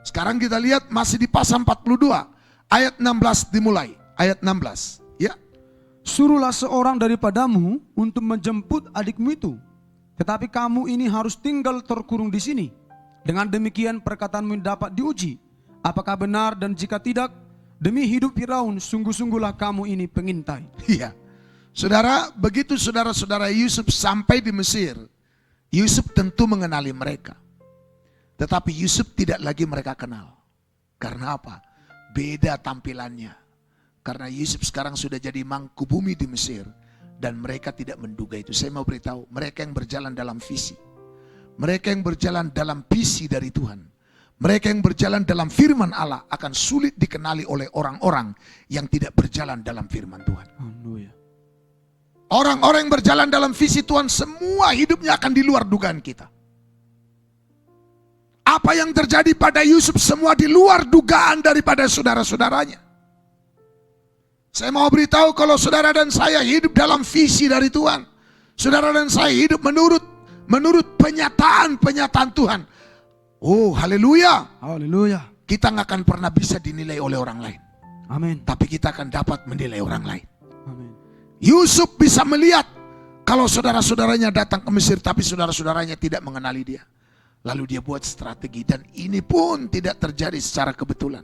Sekarang kita lihat masih di pasal 42 ayat 16 dimulai. Ayat 16 ya. Suruhlah seorang daripadamu untuk menjemput adikmu itu, tetapi kamu ini harus tinggal terkurung di sini. Dengan demikian perkataanmu dapat diuji apakah benar, dan jika tidak, demi hidup Firaun sungguh-sungguhlah kamu ini pengintai. Iya. Saudara, begitu saudara-saudara Yusuf sampai di Mesir, Yusuf tentu mengenali mereka. Tetapi Yusuf tidak lagi mereka kenal. Karena apa? Beda tampilannya. Karena Yusuf sekarang sudah jadi mangku bumi di Mesir. Dan mereka tidak menduga itu. Saya mau beritahu, mereka yang berjalan dalam visi. Mereka yang berjalan dalam visi dari Tuhan. Mereka yang berjalan dalam firman Allah akan sulit dikenali oleh orang-orang yang tidak berjalan dalam firman Tuhan. Haleluya. Orang-orang yang berjalan dalam visi Tuhan semua hidupnya akan di luar dugaan kita. Apa yang terjadi pada Yusuf semua di luar dugaan daripada saudara-saudaranya. Saya mau beritahu kalau saudara dan saya hidup dalam visi dari Tuhan. Saudara dan saya hidup menurut penyataan Tuhan. Oh, haleluya. Haleluya. Kita nggak akan pernah bisa dinilai oleh orang lain. Amin. Tapi kita akan dapat menilai orang lain. Amin. Yusuf bisa melihat kalau saudara-saudaranya datang ke Mesir tapi saudara-saudaranya tidak mengenali dia. Lalu dia buat strategi, dan ini pun tidak terjadi secara kebetulan.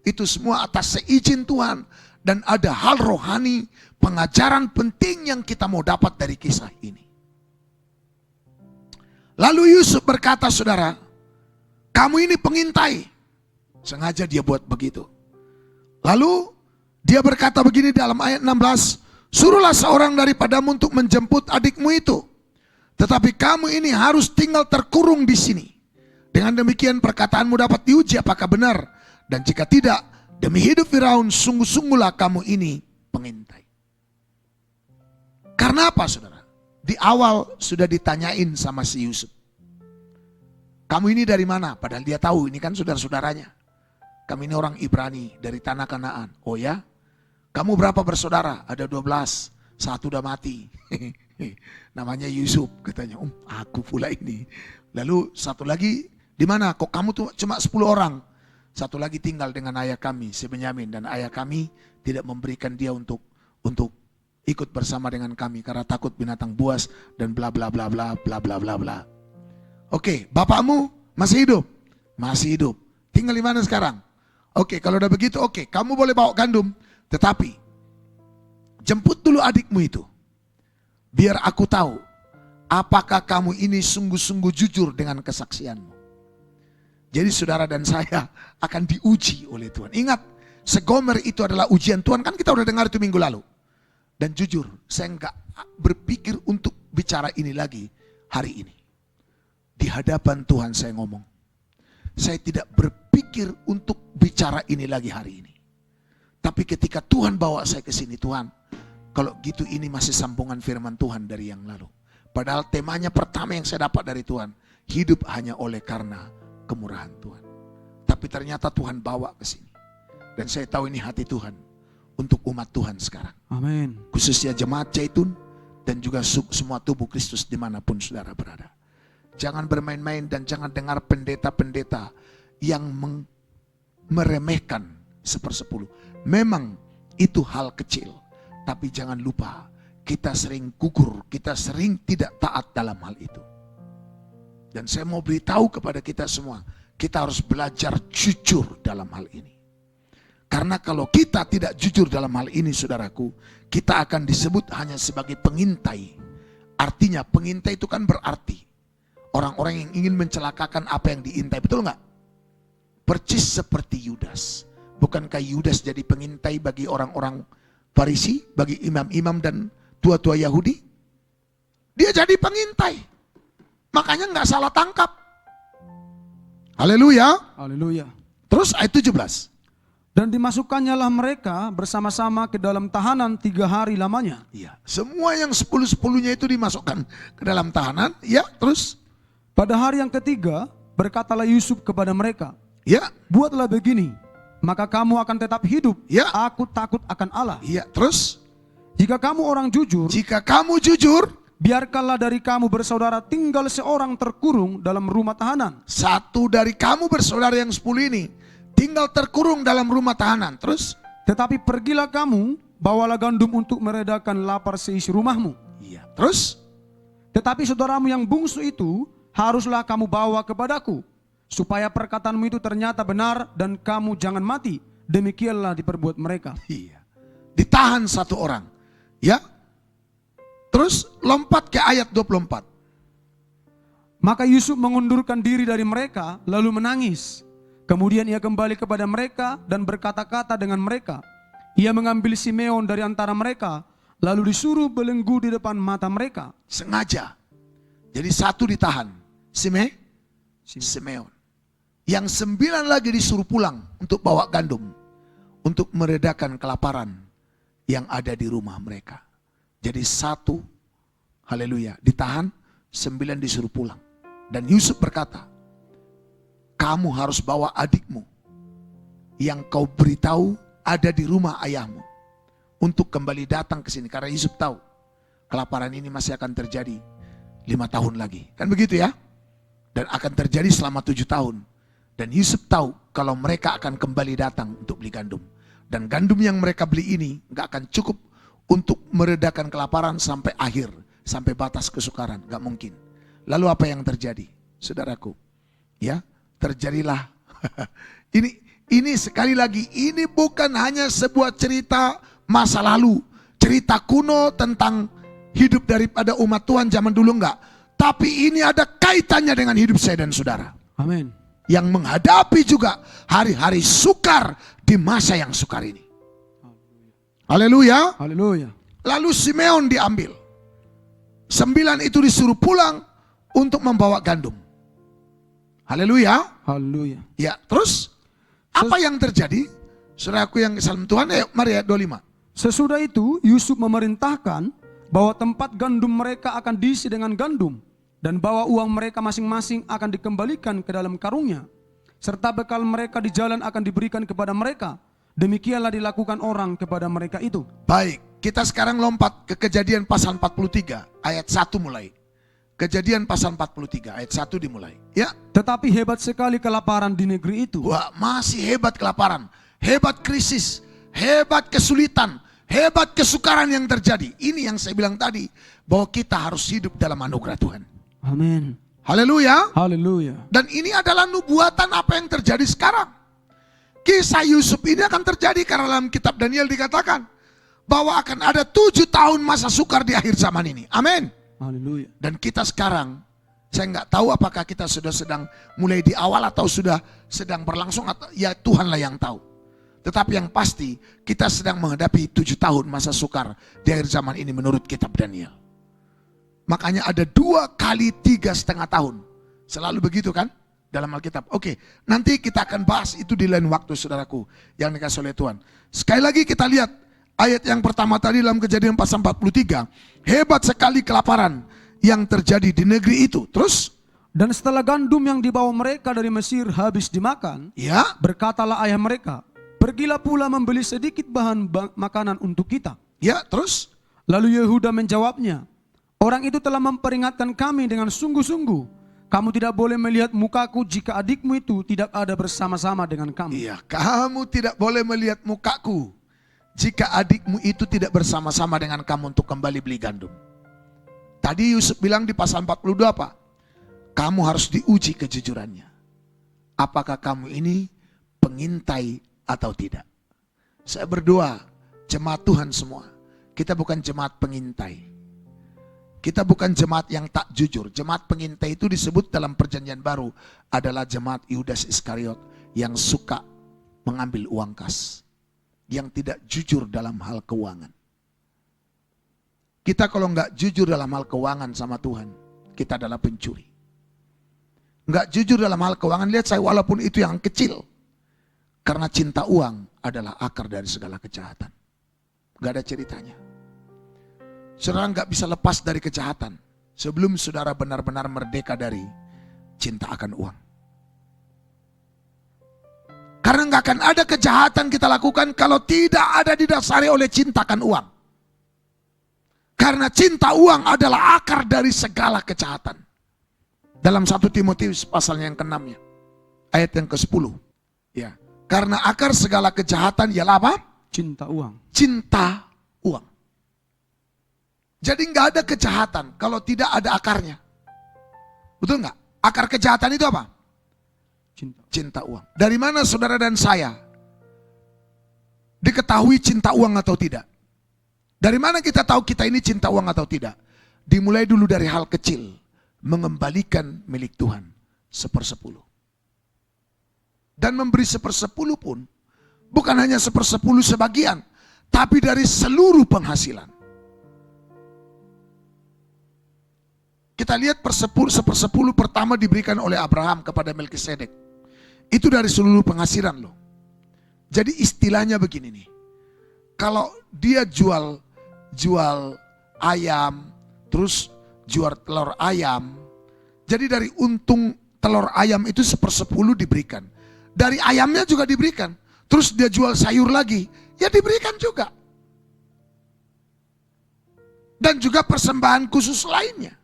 Itu semua atas seizin Tuhan. Dan ada hal rohani, pengajaran penting yang kita mau dapat dari kisah ini. Lalu Yusuf berkata, saudara, kamu ini pengintai. Sengaja dia buat begitu. Lalu dia berkata begini dalam ayat 16, suruhlah seorang daripadamu untuk menjemput adikmu itu. Tetapi kamu ini harus tinggal terkurung di sini. Dengan demikian perkataanmu dapat diuji apakah benar. Dan jika tidak, demi hidup Firaun sungguh-sungguhlah kamu ini pengintai. Karena apa saudara? Di awal sudah ditanyain sama si Yusuf. Kamu ini dari mana? Padahal dia tahu ini kan saudara-saudaranya. Kami ini orang Ibrani dari tanah Kanaan. Oh ya? Kamu berapa bersaudara? Ada 12. Satu udah mati. Namanya Yusuf, katanya. Aku pula ini. Lalu satu lagi, di mana? Kok kamu tuh cuma 10 orang? Satu lagi tinggal dengan ayah kami, si Benyamin, dan ayah kami tidak memberikan dia untuk ikut bersama dengan kami karena takut binatang buas dan bla bla bla bla bla bla bla bla. Oke, bapakmu masih hidup? Masih hidup. Tinggal di mana sekarang? Oke, kalau udah begitu, oke, kamu boleh bawa gandum, tetapi jemput dulu adikmu itu. Biar aku tahu apakah kamu ini sungguh-sungguh jujur dengan kesaksianmu. Jadi saudara dan saya akan diuji oleh Tuhan. Ingat, segomer itu adalah ujian Tuhan. Kan kita udah dengar itu minggu lalu. Dan jujur, saya enggak berpikir untuk bicara ini lagi hari ini. Di hadapan Tuhan saya ngomong. Saya tidak berpikir untuk bicara ini lagi hari ini. Tapi ketika Tuhan bawa saya ke sini, Tuhan, kalau gitu ini masih sambungan firman Tuhan dari yang lalu. Padahal temanya pertama yang saya dapat dari Tuhan, hidup hanya oleh karena kemurahan Tuhan. Tapi ternyata Tuhan bawa ke sini. Dan saya tahu ini hati Tuhan untuk umat Tuhan sekarang. Amin. Khususnya jemaat Zaitun dan juga semua tubuh Kristus dimanapun saudara berada. Jangan bermain-main dan jangan dengar pendeta-pendeta yang meremehkan 1/10. Memang itu hal kecil. Tapi jangan lupa, kita sering gugur, kita sering tidak taat dalam hal itu. Dan saya mau beritahu kepada kita semua, kita harus belajar jujur dalam hal ini. Karena kalau kita tidak jujur dalam hal ini, saudaraku, kita akan disebut hanya sebagai pengintai. Artinya pengintai itu kan berarti orang-orang yang ingin mencelakakan apa yang diintai, betul nggak? Percis seperti Yudas. Bukankah Yudas jadi pengintai bagi orang-orang Farisi, bagi imam-imam dan tua-tua Yahudi? Dia jadi pengintai. Makanya nggak salah tangkap. Haleluya. Haleluya. Terus ayat 17. Dan dimasukkannya lah mereka bersama-sama ke dalam tahanan 3 hari lamanya. Iya, semua yang 10-10-nya itu dimasukkan ke dalam tahanan. Ya, terus. Pada hari yang ketiga berkatalah Yusuf kepada mereka, Ya. buatlah begini, maka kamu akan tetap hidup. Ya. Aku takut akan Allah. Iya, terus. Jika kamu orang jujur, Jika kamu jujur, biarkanlah dari kamu bersaudara tinggal seorang terkurung dalam rumah tahanan. Satu dari kamu bersaudara yang 10 ini tinggal terkurung dalam rumah tahanan. Terus? Tetapi pergilah kamu, bawalah gandum untuk meredakan lapar seisi rumahmu. Iya. Terus? Tetapi saudaramu yang bungsu itu haruslah kamu bawa kepadaku, supaya perkataanmu itu ternyata benar dan kamu jangan mati. Demikianlah diperbuat mereka. Iya. Ditahan satu orang. Ya. Terus lompat ke ayat 24. Maka Yusuf mengundurkan diri dari mereka lalu menangis. Kemudian ia kembali kepada mereka dan berkata-kata dengan mereka. Ia mengambil Simeon dari antara mereka lalu disuruh belenggu di depan mata mereka. Sengaja. Jadi satu ditahan. Simeon. Yang 9 lagi disuruh pulang untuk bawa gandum. Untuk meredakan kelaparan yang ada di rumah mereka. Jadi satu, haleluya, ditahan, 9 disuruh pulang. Dan Yusuf berkata, kamu harus bawa adikmu yang kau beritahu ada di rumah ayahmu untuk kembali datang ke sini. Karena Yusuf tahu kelaparan ini masih akan terjadi 5 tahun lagi. Kan begitu ya? Dan akan terjadi selama 7 tahun. Dan Yusuf tahu kalau mereka akan kembali datang untuk beli gandum. Dan gandum yang mereka beli ini gak akan cukup untuk meredakan kelaparan sampai akhir, sampai batas kesukaran, gak mungkin. Lalu apa yang terjadi, saudaraku? Ya, terjadilah. ini sekali lagi, ini bukan hanya sebuah cerita masa lalu, cerita kuno tentang hidup daripada umat Tuhan zaman dulu, enggak. Tapi ini ada kaitannya dengan hidup saya dan saudara. Amin. Yang menghadapi juga hari-hari sukar di masa yang sukar ini. Haleluya. Haleluya. Lalu Simeon diambil. 9 itu disuruh pulang untuk membawa gandum. Haleluya. Haleluya. Ya, terus apa yang terjadi? Saudaraku yang salam Tuhan, mari ayat 25. Sesudah itu Yusuf memerintahkan bahwa tempat gandum mereka akan diisi dengan gandum dan bahwa uang mereka masing-masing akan dikembalikan ke dalam karungnya serta bekal mereka di jalan akan diberikan kepada mereka. Demikianlah dilakukan orang kepada mereka itu. Baik, kita sekarang lompat ke Kejadian pasal 43 ayat 1 mulai. Kejadian pasal 43 ayat 1 dimulai. Ya. Tetapi hebat sekali kelaparan di negeri itu. Wah, masih hebat kelaparan, hebat krisis, hebat kesulitan, hebat kesukaran yang terjadi. Ini yang saya bilang tadi, bahwa kita harus hidup dalam anugerah Tuhan. Amin. Haleluya. Haleluya. Dan ini adalah nubuatan apa yang terjadi sekarang. Kisah Yusuf ini akan terjadi karena dalam kitab Daniel dikatakan bahwa akan ada 7 tahun masa sukar di akhir zaman ini. Amin. Haleluya. Dan kita sekarang, saya nggak tahu apakah kita sudah sedang mulai di awal atau sudah sedang berlangsung, atau ya Tuhanlah yang tahu. Tetapi yang pasti kita sedang menghadapi 7 tahun masa sukar di akhir zaman ini menurut kitab Daniel. Makanya ada 2 kali 3,5 tahun. Selalu begitu kan dalam Alkitab. Oke, nanti kita akan bahas itu di lain waktu, saudaraku yang dikasih oleh Tuhan. Sekali lagi kita lihat ayat yang pertama tadi dalam Kejadian pasal 43. Hebat sekali kelaparan yang terjadi di negeri itu. Terus? Dan setelah gandum yang dibawa mereka dari Mesir habis dimakan, Ya. berkatalah ayah mereka, pergilah pula membeli sedikit bahan makanan untuk kita. Ya, terus? Lalu Yehuda menjawabnya, orang itu telah memperingatkan kami dengan sungguh-sungguh, kamu tidak boleh melihat mukaku jika adikmu itu tidak ada bersama-sama dengan kamu. Iya, kamu tidak boleh melihat mukaku jika adikmu itu tidak bersama-sama dengan kamu untuk kembali beli gandum. Tadi Yusuf bilang di pasal 42 apa? Kamu harus diuji kejujurannya. Apakah kamu ini pengintai atau tidak? Saya berdoa, jemaat Tuhan semua, kita bukan jemaat pengintai. Kita bukan jemaat yang tak jujur. Jemaat pengintai itu disebut dalam perjanjian baru adalah jemaat Yudas Iskariot yang suka mengambil uang kas, yang tidak jujur dalam hal keuangan. Kita kalau nggak jujur dalam hal keuangan sama Tuhan, kita adalah pencuri. Nggak jujur dalam hal keuangan, lihat saya walaupun itu yang kecil. Karena cinta uang adalah akar dari segala kejahatan. Nggak ada ceritanya. Saudara nggak bisa lepas dari kejahatan sebelum saudara benar-benar merdeka dari cinta akan uang. Karena nggak akan ada kejahatan kita lakukan kalau tidak ada didasari oleh cinta akan uang. Karena cinta uang adalah akar dari segala kejahatan. Dalam 1 Timotius pasalnya yang ke-6 ya, ayat yang ke-10. Ya, karena akar segala kejahatan ialah apa? Cinta uang. Cinta uang. Jadi nggak ada kejahatan kalau tidak ada akarnya. Betul nggak? Akar kejahatan itu apa? Cinta. Cinta uang. Dari mana saudara dan saya diketahui cinta uang atau tidak? Dari mana kita tahu kita ini cinta uang atau tidak? Dimulai dulu dari hal kecil. Mengembalikan milik Tuhan 1/10. Dan memberi 1/10 pun bukan hanya 1/10 sebagian, tapi dari seluruh penghasilan. Kita lihat 1/10 pertama diberikan oleh Abraham kepada Melkisedek. Itu dari seluruh penghasilan loh. Jadi istilahnya begini nih. Kalau dia jual ayam, terus jual telur ayam. Jadi dari untung telur ayam itu 1/10 diberikan. Dari ayamnya juga diberikan. Terus dia jual sayur lagi, ya diberikan juga. Dan juga persembahan khusus lainnya.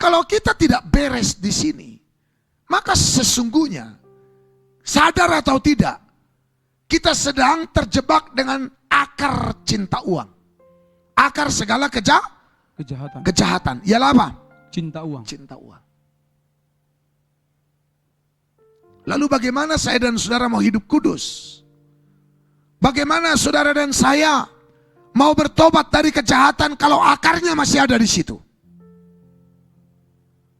Kalau kita tidak beres di sini, maka sesungguhnya, sadar atau tidak, kita sedang terjebak dengan akar cinta uang. Akar segala kejahatan. Ialah apa? Cinta uang. Cinta uang. Lalu bagaimana saya dan saudara mau hidup kudus? Bagaimana saudara dan saya mau bertobat dari kejahatan kalau akarnya masih ada di situ?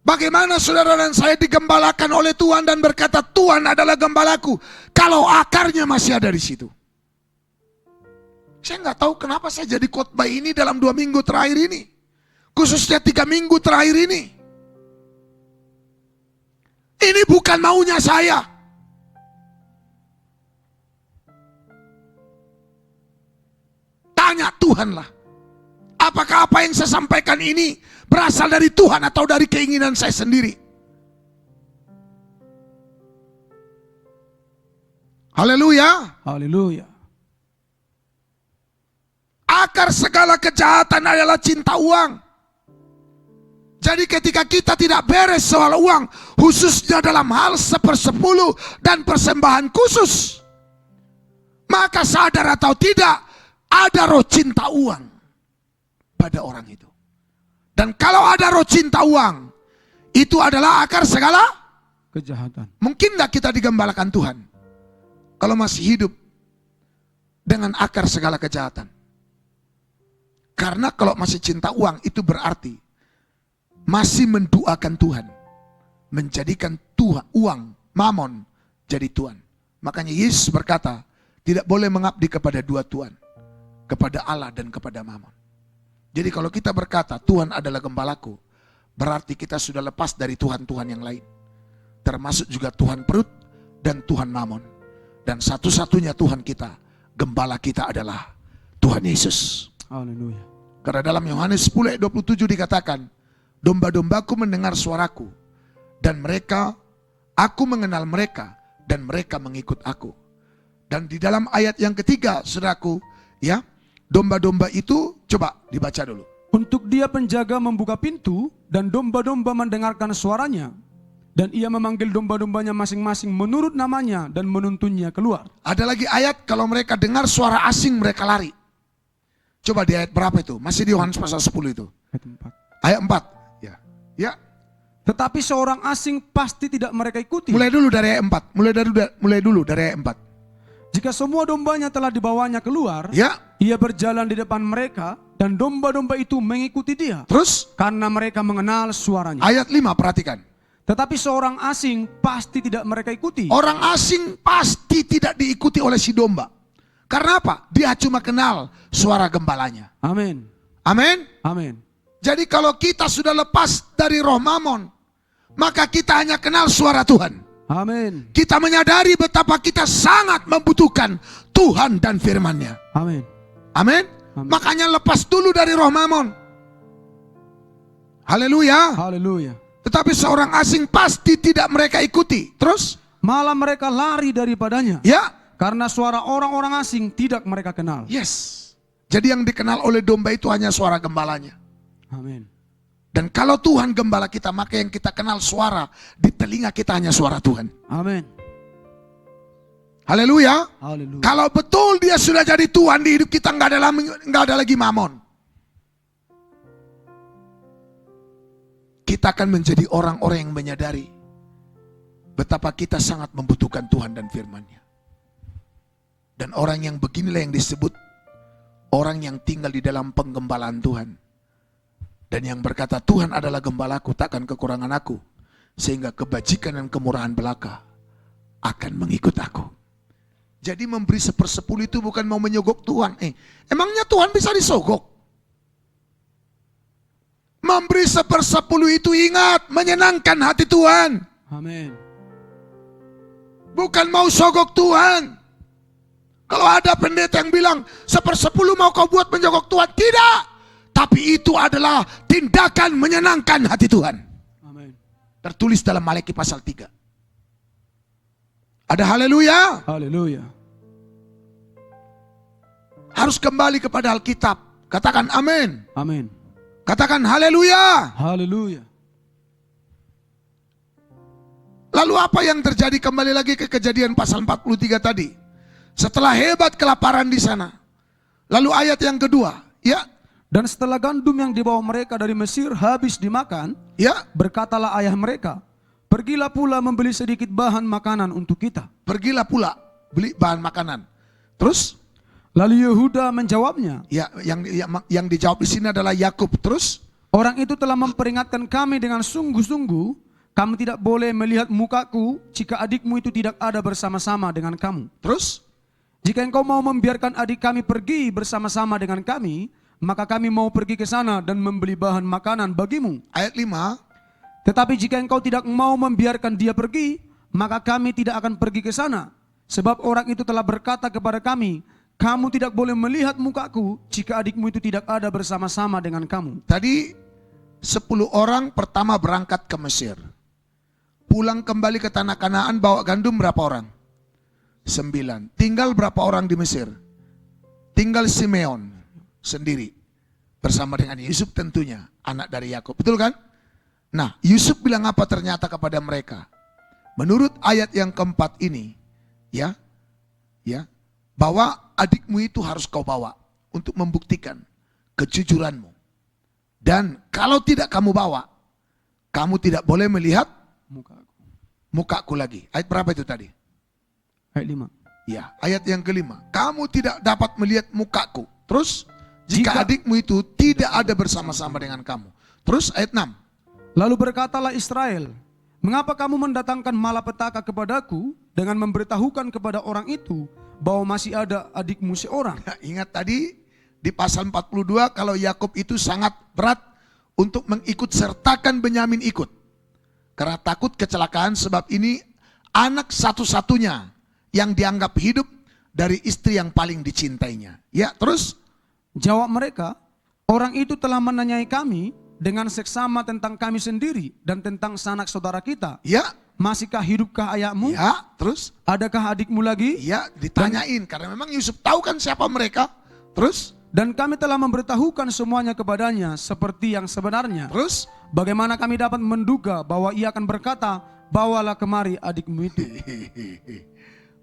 Bagaimana saudara dan saya digembalakan oleh Tuhan dan berkata Tuhan adalah gembalaku kalau akarnya masih ada di situ? Saya nggak tahu kenapa saya jadi khotbah ini dalam 2 minggu terakhir ini. Khususnya 3 minggu terakhir ini. Ini bukan maunya saya. Tanya Tuhan lah. Apakah apa yang saya sampaikan ini berasal dari Tuhan atau dari keinginan saya sendiri? Haleluya. Haleluya. Akar segala kejahatan adalah cinta uang. Jadi ketika kita tidak beres soal uang, khususnya dalam hal 1/10 dan persembahan khusus, maka sadar atau tidak, ada roh cinta uang pada orang itu. Dan kalau ada roh cinta uang, itu adalah akar segala Kejahatan. Mungkin gak kita digembalakan Tuhan kalau masih hidup dengan akar segala kejahatan? Karena kalau masih cinta uang, itu berarti masih menduakan Tuhan, menjadikan Tuhan, uang, mamon jadi Tuhan. Makanya Yesus berkata, tidak boleh mengabdi kepada 2 Tuhan, kepada Allah dan kepada mamon. Jadi kalau kita berkata Tuhan adalah gembalaku, berarti kita sudah lepas dari Tuhan-Tuhan yang lain, termasuk juga Tuhan perut dan Tuhan mamon. Dan satu-satunya Tuhan kita, gembala kita adalah Tuhan Yesus. Haleluya. Karena dalam Yohanes 10 ayat 27 dikatakan, domba-dombaku mendengar suaraku, dan mereka, aku mengenal mereka, dan mereka mengikut aku. Dan di dalam ayat yang ketiga, saudaraku, ya, domba-domba itu, coba dibaca dulu. Untuk dia penjaga membuka pintu, dan domba-domba mendengarkan suaranya, dan ia memanggil domba-dombanya masing-masing menurut namanya, dan menuntunnya keluar. Ada lagi ayat, kalau mereka dengar suara asing mereka lari. Coba di ayat berapa itu? Masih di Yohanes pasal 10 itu. Ayat 4. Ayat 4. Ya. Ya. Tetapi seorang asing pasti tidak mereka ikuti. Mulai dulu dari ayat 4. Mulai dulu dari ayat 4. Jika semua dombanya telah dibawanya keluar, Ya. ia berjalan di depan mereka, dan domba-domba itu mengikuti dia. Terus Karena mereka mengenal suaranya. ayat 5 perhatikan. Tetapi seorang asing pasti tidak mereka ikuti. Orang asing pasti tidak diikuti oleh si domba. Karena apa? Dia cuma kenal suara gembalanya. Amin. Amin. Amin. Jadi kalau kita sudah lepas dari roh mamon, maka kita hanya kenal suara Tuhan. Amin. Kita menyadari betapa kita sangat membutuhkan Tuhan dan firman-Nya. Amin. Amin. Amin. Makanya lepas dulu dari roh mamon. Haleluya. Haleluya. Tetapi seorang asing pasti tidak mereka ikuti. Terus? Malah mereka lari daripadanya. Ya. Karena suara orang-orang asing tidak mereka kenal. Yes. Jadi yang dikenal oleh domba itu hanya suara gembalanya. Amin. Dan kalau Tuhan gembala kita, maka yang kita kenal suara di telinga kita hanya suara Tuhan. Amin. Haleluya. Haleluya. Kalau betul dia sudah jadi Tuhan di hidup kita, nggak ada lagi mamon. Kita akan menjadi orang-orang yang menyadari betapa kita sangat membutuhkan Tuhan dan firman-Nya. Dan orang yang beginilah yang disebut orang yang tinggal di dalam penggembalaan Tuhan. Dan yang berkata, Tuhan adalah gembalaku, takkan kekurangan aku. Sehingga kebajikan dan kemurahan belaka akan mengikut aku. Jadi memberi 1/10 itu bukan mau menyogok Tuhan. Emangnya Tuhan bisa disogok? Memberi 1/10 itu ingat, menyenangkan hati Tuhan. Amin. Bukan mau sogok Tuhan. Kalau ada pendeta yang bilang 1/10 mau kau buat menyogok Tuhan, tidak. Tapi itu adalah tindakan menyenangkan hati Tuhan. Amin. Tertulis dalam Malaki pasal 3. Ada haleluya. Haleluya. Harus kembali kepada Alkitab. Katakan amin. Amin. Katakan haleluya. Haleluya. Lalu apa yang terjadi? Kembali lagi ke Kejadian pasal 43 tadi. Setelah hebat kelaparan di sana. Lalu ayat yang kedua, ya. Dan setelah gandum yang dibawa mereka dari Mesir habis dimakan, Ya, berkatalah ayah mereka, pergilah pula membeli sedikit bahan makanan untuk kita. pergilah pula beli bahan makanan. Terus, Lalu Yehuda menjawabnya, ya yang dijawab di sini adalah Yakub. Terus, orang itu telah memperingatkan kami dengan sungguh-sungguh, kami tidak boleh melihat mukaku jika adikmu itu tidak ada bersama-sama dengan kamu. terus, Jika engkau mau membiarkan adik kami pergi bersama-sama dengan kami, maka kami mau pergi ke sana dan membeli bahan makanan bagimu. ayat 5. Tetapi jika engkau tidak mau membiarkan dia pergi, maka kami tidak akan pergi ke sana. Sebab orang itu telah berkata kepada kami, kamu tidak boleh melihat mukaku jika adikmu itu tidak ada bersama-sama dengan kamu. Tadi 10 orang pertama berangkat ke Mesir. Pulang kembali ke tanah Kanaan bawa gandum berapa orang? 9. Tinggal berapa orang di Mesir? Tinggal Simeon sendiri. Bersama dengan Yusuf tentunya, anak dari Yakub. Betul kan? Nah, Yusuf bilang apa ternyata kepada mereka? Menurut ayat yang keempat ini, ya, bahwa adikmu itu harus kau bawa untuk membuktikan kejujuranmu. Dan kalau tidak kamu bawa, kamu tidak boleh melihat mukaku lagi. Ayat berapa itu tadi? Ayat 5. Ya, ayat yang kelima. Kamu tidak dapat melihat mukaku. Terus, jika adikmu itu tidak ada bersama-sama dengan kamu. Terus ayat 6. Lalu berkatalah Israel, mengapa kamu mendatangkan malapetaka kepadaku dengan memberitahukan kepada orang itu bahwa masih ada adikmu seorang? Nah, ingat tadi di pasal 42 kalau Yakub itu sangat berat untuk mengikut sertakan Benyamin ikut. Karena takut kecelakaan, sebab ini anak satu-satunya yang dianggap hidup dari istri yang paling dicintainya. Ya, terus Jawab mereka, orang itu telah menanyai kami dengan seksama tentang kami sendiri dan tentang sanak saudara kita. ya, Masihkah hidupkah ayahmu? ya, terus Adakah adikmu lagi? ya ditanyain karena memang Yusuf tahu kan siapa mereka. Terus, Dan kami telah memberitahukan semuanya kepadanya seperti yang sebenarnya. terus Bagaimana kami dapat menduga bahwa ia akan berkata, bawalah kemari adikmu itu.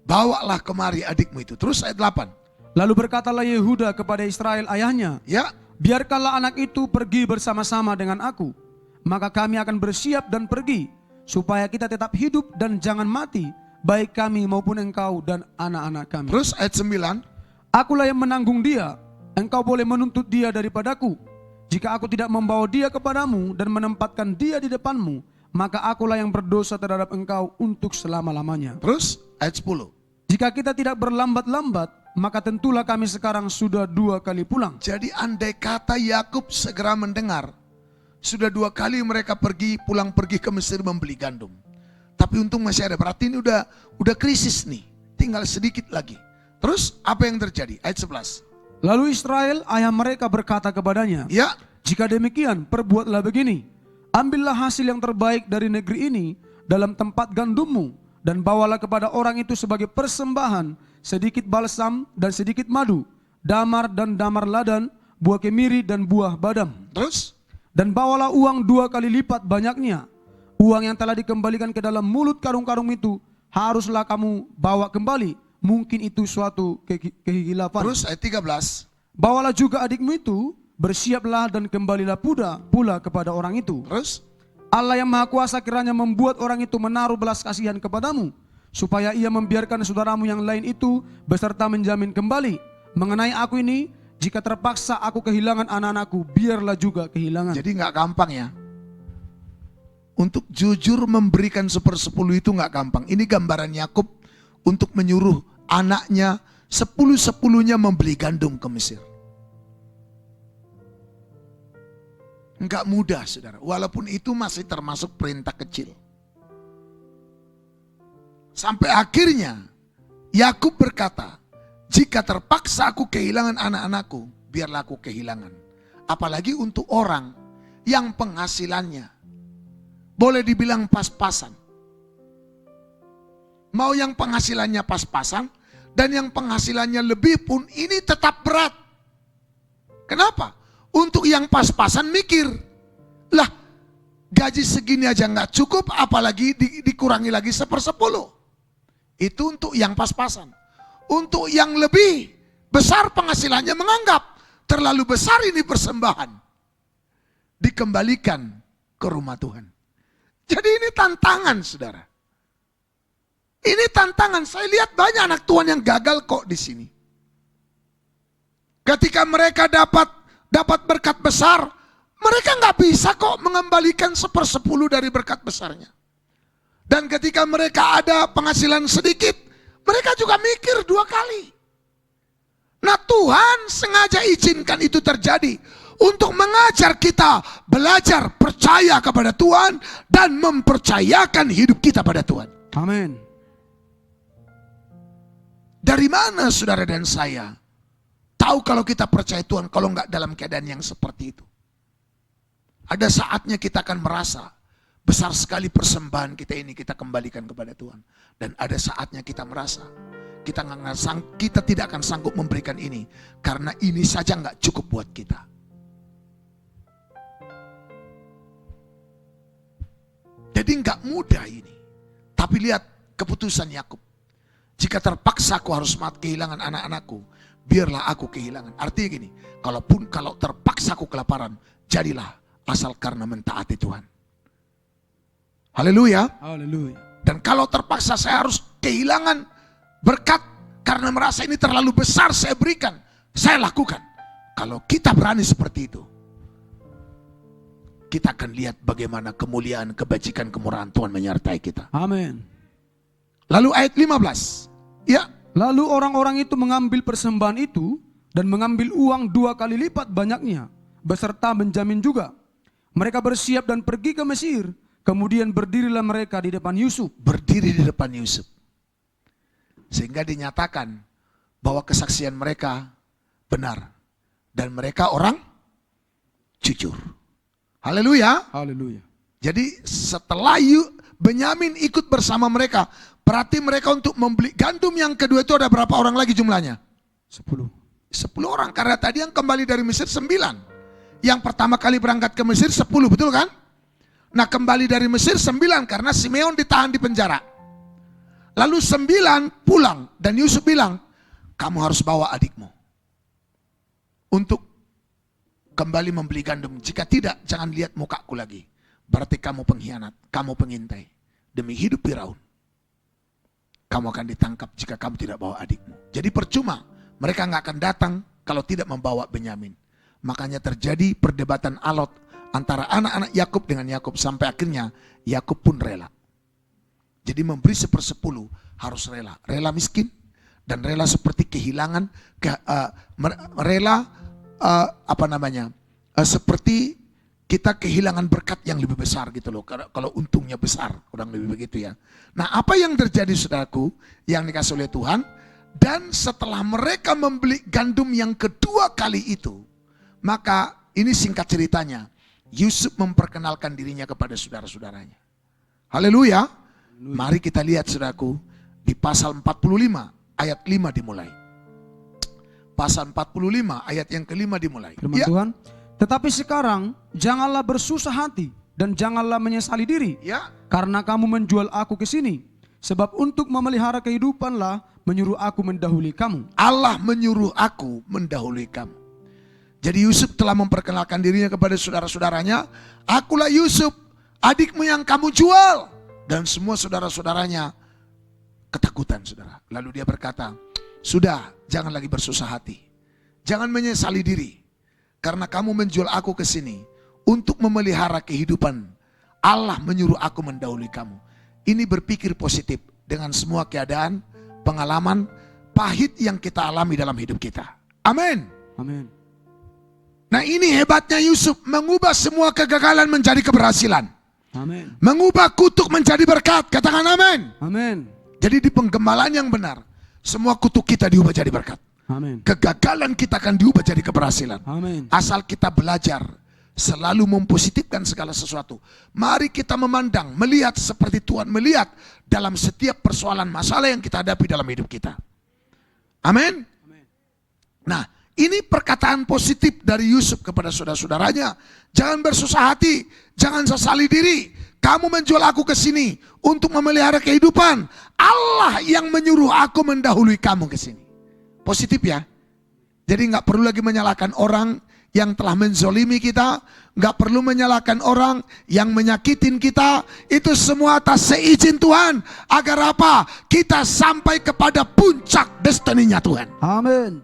bawalah kemari adikmu itu. Terus ayat 8. Lalu berkatalah Yehuda kepada Israel ayahnya, Ya, biarkanlah anak itu pergi bersama-sama dengan aku. Maka kami akan bersiap dan pergi, supaya kita tetap hidup dan jangan mati, baik kami maupun engkau dan anak-anak kami. terus ayat 9. Akulah yang menanggung dia, engkau boleh menuntut dia daripadaku. Jika aku tidak membawa dia kepadamu dan menempatkan dia di depanmu, maka akulah yang berdosa terhadap engkau untuk selama-lamanya. Terus ayat 10. Jika kita tidak berlambat-lambat, maka tentulah kami sekarang sudah 2 kali pulang. Jadi andai kata Yakub segera mendengar, sudah 2 kali mereka pulang pergi ke Mesir membeli gandum. Tapi untung masih ada. Berarti ini udah krisis nih. Tinggal sedikit lagi. Terus apa yang terjadi? Ayat 11. Lalu Israel ayah mereka berkata kepadanya, Ya, jika demikian perbuatlah begini, ambillah hasil yang terbaik dari negeri ini dalam tempat gandummu, dan bawalah kepada orang itu sebagai persembahan sedikit balsam dan sedikit madu, damar dan damar ladan, buah kemiri dan buah badam. Terus? Dan bawalah uang 2 kali lipat banyaknya. Uang yang telah dikembalikan ke dalam mulut karung-karung itu haruslah kamu bawa kembali. Mungkin itu suatu kehilapan. Terus ayat 13. Bawalah juga adikmu itu, bersiaplah dan kembalilah pula kepada orang itu. Terus? Allah yang Maha Kuasa kiranya membuat orang itu menaruh belas kasihan kepadamu, supaya ia membiarkan saudaramu yang lain itu beserta menjamin kembali. Mengenai aku ini, jika terpaksa aku kehilangan anak-anakku, biarlah juga kehilangan. Jadi nggak gampang ya. Untuk jujur memberikan 1/10 itu nggak gampang. Ini gambaran Yakub untuk menyuruh anaknya 10/10-nya membeli gandum ke Mesir. Enggak mudah, saudara. Walaupun itu masih termasuk perintah kecil. Sampai akhirnya Yakub berkata, jika terpaksa aku kehilangan anak-anakku, biarlah aku kehilangan. Apalagi untuk orang yang penghasilannya boleh dibilang pas-pasan. Mau yang penghasilannya pas-pasan dan yang penghasilannya lebih pun ini tetap berat. Kenapa? Untuk yang pas-pasan mikir, lah gaji segini aja nggak cukup, apalagi dikurangi lagi 1/10. Itu untuk yang pas-pasan. Untuk yang lebih besar penghasilannya menganggap terlalu besar ini persembahan, dikembalikan ke rumah Tuhan. Jadi ini tantangan, saudara. Ini tantangan. Saya lihat banyak anak Tuhan yang gagal kok di sini. Ketika mereka dapat berkat besar, mereka nggak bisa kok mengembalikan 1/10 dari berkat besarnya. Dan ketika mereka ada penghasilan sedikit, mereka juga mikir 2 kali. Nah, Tuhan sengaja izinkan itu terjadi untuk mengajar kita belajar percaya kepada Tuhan dan mempercayakan hidup kita pada Tuhan. Amin. Dari mana saudara dan saya tahu kalau kita percaya Tuhan kalau nggak dalam keadaan yang seperti itu? Ada saatnya kita akan merasa besar sekali persembahan kita ini kita kembalikan kepada Tuhan. Dan ada saatnya kita merasa kita tidak akan sanggup memberikan ini karena ini saja nggak cukup buat kita. Jadi nggak mudah ini. Tapi lihat keputusan Yakub. Jika terpaksa aku harus kehilangan anak-anakku, biarlah aku kehilangan. Artinya gini, kalau terpaksa aku kelaparan, jadilah asal karena mentaati Tuhan. Haleluya. Haleluya. Dan kalau terpaksa saya harus kehilangan berkat karena merasa ini terlalu besar saya berikan, saya lakukan. Kalau kita berani seperti itu, kita akan lihat bagaimana kemuliaan, kebajikan, kemurahan Tuhan menyertai kita. Amin. Lalu ayat 15. Ya. Lalu orang-orang itu mengambil persembahan itu dan mengambil uang 2 kali lipat banyaknya, beserta menjamin juga. Mereka bersiap dan pergi ke Mesir. Kemudian berdirilah mereka di depan Yusuf. Berdiri di depan Yusuf. Sehingga dinyatakan bahwa kesaksian mereka benar. Dan mereka orang jujur. Haleluya. Haleluya. Jadi setelah Benyamin ikut bersama mereka, berarti mereka untuk membeli gandum yang kedua itu ada berapa orang lagi jumlahnya? 10 orang, karena tadi yang kembali dari Mesir 9. Yang pertama kali berangkat ke Mesir 10, betul kan? Nah, kembali dari Mesir 9 karena Simeon ditahan di penjara. Lalu 9 pulang dan Yusuf bilang, kamu harus bawa adikmu untuk kembali membeli gandum. Jika tidak, jangan lihat mukaku lagi. Berarti kamu pengkhianat, kamu pengintai. Demi hidup Firaun, kamu akan ditangkap jika kamu tidak bawa adikmu. Jadi percuma, mereka nggak akan datang kalau tidak membawa Benyamin. Makanya terjadi perdebatan alot antara anak-anak Yakub dengan Yakub. Sampai akhirnya Yakub pun rela. Jadi memberi 1/10 harus rela. Rela miskin dan rela seperti kehilangan, seperti kita kehilangan berkat yang lebih besar gitu loh. Kalau untungnya besar, kurang lebih begitu ya. Nah, apa yang terjadi saudaraku yang dikasih oleh Tuhan? Dan setelah mereka membeli gandum yang kedua kali itu, maka ini singkat ceritanya, Yusuf memperkenalkan dirinya kepada saudara-saudaranya. Haleluya. Mari kita lihat saudaraku di pasal 45 ayat 5 dimulai. pasal 45 ayat yang kelima dimulai. Firman Ya, Tuhan. Tetapi sekarang janganlah bersusah hati dan janganlah menyesali diri, ya, karena kamu menjual aku ke sini. Sebab untuk memelihara kehidupanlah menyuruh aku mendahului kamu. Allah menyuruh aku mendahului kamu. Jadi Yusuf telah memperkenalkan dirinya kepada saudara-saudaranya. Akulah Yusuf, adikmu yang kamu jual. Dan semua saudara-saudaranya ketakutan, saudara. Lalu dia berkata, sudah, jangan lagi bersusah hati. Jangan menyesali diri. Karena kamu menjual aku ke sini untuk memelihara kehidupan. Allah menyuruh aku mendahului kamu. Ini berpikir positif dengan semua keadaan, pengalaman, pahit yang kita alami dalam hidup kita. Amin. Amin. Nah, ini hebatnya Yusuf, mengubah semua kegagalan menjadi keberhasilan. Amin. Mengubah kutuk menjadi berkat. Katakan amin. Amin. Jadi di penggembalaan yang benar, semua kutuk kita diubah jadi berkat. Amin. Kegagalan kita akan diubah jadi keberhasilan. Amin. Asal kita belajar selalu mempositifkan segala sesuatu. Mari kita memandang, melihat seperti Tuhan melihat dalam setiap persoalan masalah yang kita hadapi dalam hidup kita. Amin. Nah, ini perkataan positif dari Yusuf kepada saudara-saudaranya. Jangan bersusah hati, jangan sesali diri. Kamu menjual aku ke sini untuk memelihara kehidupan. Allah yang menyuruh aku mendahului kamu ke sini. Positif ya. Jadi nggak perlu lagi menyalahkan orang yang telah menzolimi kita. Nggak perlu menyalahkan orang yang menyakitin kita. Itu semua atas seizin Tuhan. Agar apa? Kita sampai kepada puncak destininya Tuhan. Amin.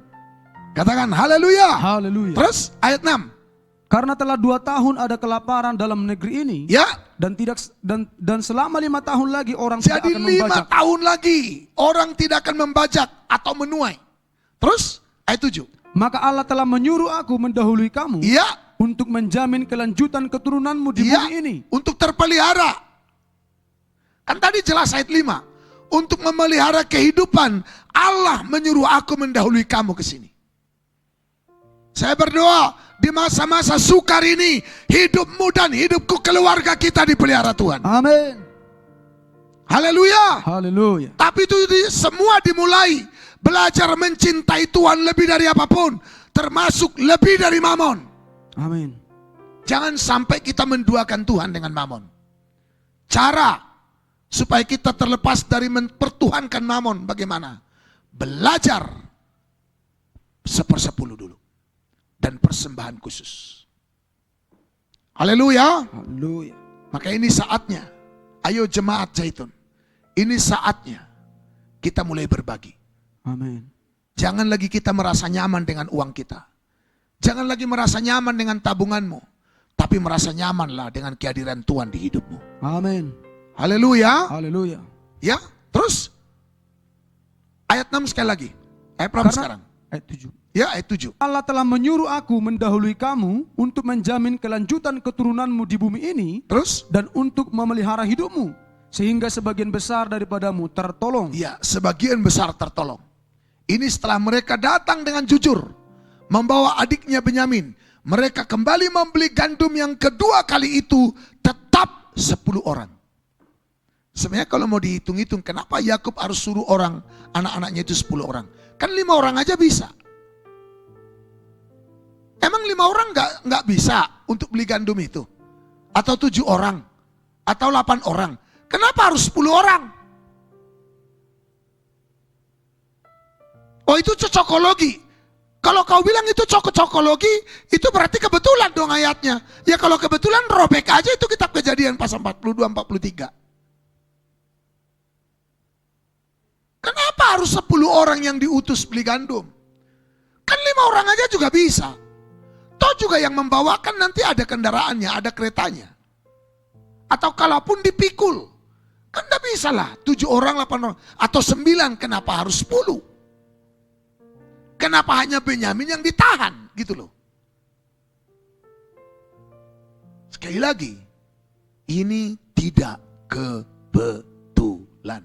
Katakan haleluya. Haleluya. Terus ayat 6. Karena telah 2 tahun ada kelaparan dalam negeri ini, Ya. dan selama 5 tahun lagi orang tidak Jadi akan 5 membajak. tahun lagi orang tidak akan membajak atau menuai. Terus ayat 7. Maka Allah telah menyuruh aku mendahului kamu Iya. untuk menjamin kelanjutan keturunanmu di Iya. bumi ini. Untuk terpelihara. Kan tadi jelas ayat 5. Untuk memelihara kehidupan, Allah menyuruh aku mendahului kamu ke sini. Saya berdoa di masa-masa sukar ini, hidupmu dan hidupku, keluarga kita dipelihara Tuhan. Amin. Haleluya. Haleluya. Tapi itu semua dimulai belajar mencintai Tuhan lebih dari apapun, termasuk lebih dari mamon. Amin. Jangan sampai kita menduakan Tuhan dengan mamon. Cara supaya kita terlepas dari mempertuhankan mamon bagaimana? Belajar 1/10 dulu. Dan persembahan khusus. Haleluya. Haleluya. Maka ini saatnya. Ayo jemaat Zaitun. Ini saatnya kita mulai berbagi. Amin. Jangan lagi kita merasa nyaman dengan uang kita. Jangan lagi merasa nyaman dengan tabunganmu. Tapi merasa nyamanlah dengan kehadiran Tuhan di hidupmu. Amin. Haleluya. Haleluya. Ya, terus ayat 6 sekali lagi. Ayat berapa sekarang? Ayat 7. Ya, ayat 7. Allah telah menyuruh aku mendahului kamu untuk menjamin kelanjutan keturunanmu di bumi ini Terus? dan untuk memelihara hidupmu sehingga sebagian besar daripadamu tertolong. Ya, sebagian besar tertolong. Ini setelah mereka datang dengan jujur membawa adiknya Benyamin. Mereka kembali membeli gandum yang kedua kali itu tetap 10 orang. Sebenarnya kalau mau dihitung-hitung, kenapa Yakub harus suruh orang, anak-anaknya itu 10 orang? Kan 5 orang aja bisa. Emang 5 orang nggak bisa untuk beli gandum itu? Atau 7 orang? Atau 8 orang? Kenapa harus 10 orang? Oh, itu cocokologi. Kalau kau bilang itu cocokologi, itu berarti kebetulan dong ayatnya. Ya kalau kebetulan robek aja itu kitab Kejadian pasal 42-43. Kenapa harus 10 orang yang diutus beli gandum? Kan 5 orang aja juga bisa. Toh juga yang membawakan nanti ada kendaraannya, ada keretanya. Atau kalaupun dipikul. Kan tidak bisa lah, 7 orang, 8 orang. Atau 9, kenapa harus 10? Kenapa hanya Benyamin yang ditahan? Gitu loh. Sekali lagi, ini tidak kebetulan.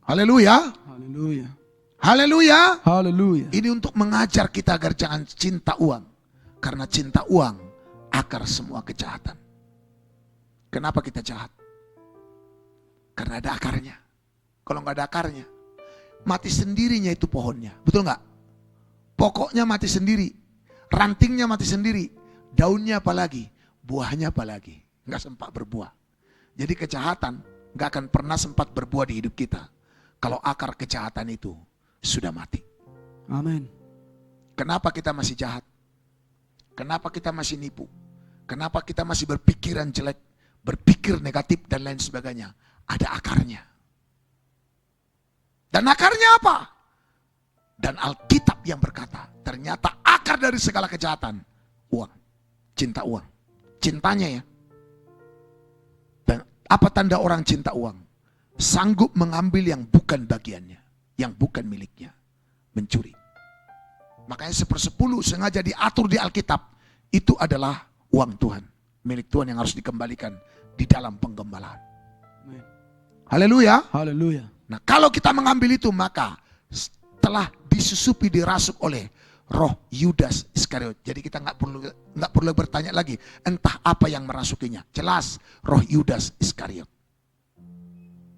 Haleluya. Haleluya. Haleluya. Haleluya. Ini untuk mengajar kita agar jangan cinta uang. Karena cinta uang akar semua kejahatan. Kenapa kita jahat? Karena ada akarnya. Kalau nggak ada akarnya, mati sendirinya itu pohonnya. Betul nggak? Pokoknya mati sendiri. Rantingnya mati sendiri. Daunnya apalagi, buahnya apalagi. Nggak sempat berbuah. Jadi kejahatan nggak akan pernah sempat berbuah di hidup kita. Kalau akar kejahatan itu sudah mati. Amin. Kenapa kita masih jahat? Kenapa kita masih nipu? Kenapa kita masih berpikiran jelek, berpikir negatif dan lain sebagainya? Ada akarnya. Dan akarnya apa? Dan Alkitab yang berkata, ternyata akar dari segala kejahatan, uang. Cinta uang. Cintanya ya. Dan apa tanda orang cinta uang? Sanggup mengambil yang bukan bagiannya, yang bukan miliknya. Mencuri. Makanya 1/10 sengaja diatur di Alkitab. Itu adalah uang Tuhan. Milik Tuhan yang harus dikembalikan di dalam penggembalaan. Haleluya. Haleluya. Nah, kalau kita mengambil itu, maka telah disusupi, dirasuk oleh roh Yudas Iskariot. Jadi kita nggak perlu bertanya lagi entah apa yang merasukinya. Jelas roh Yudas Iskariot.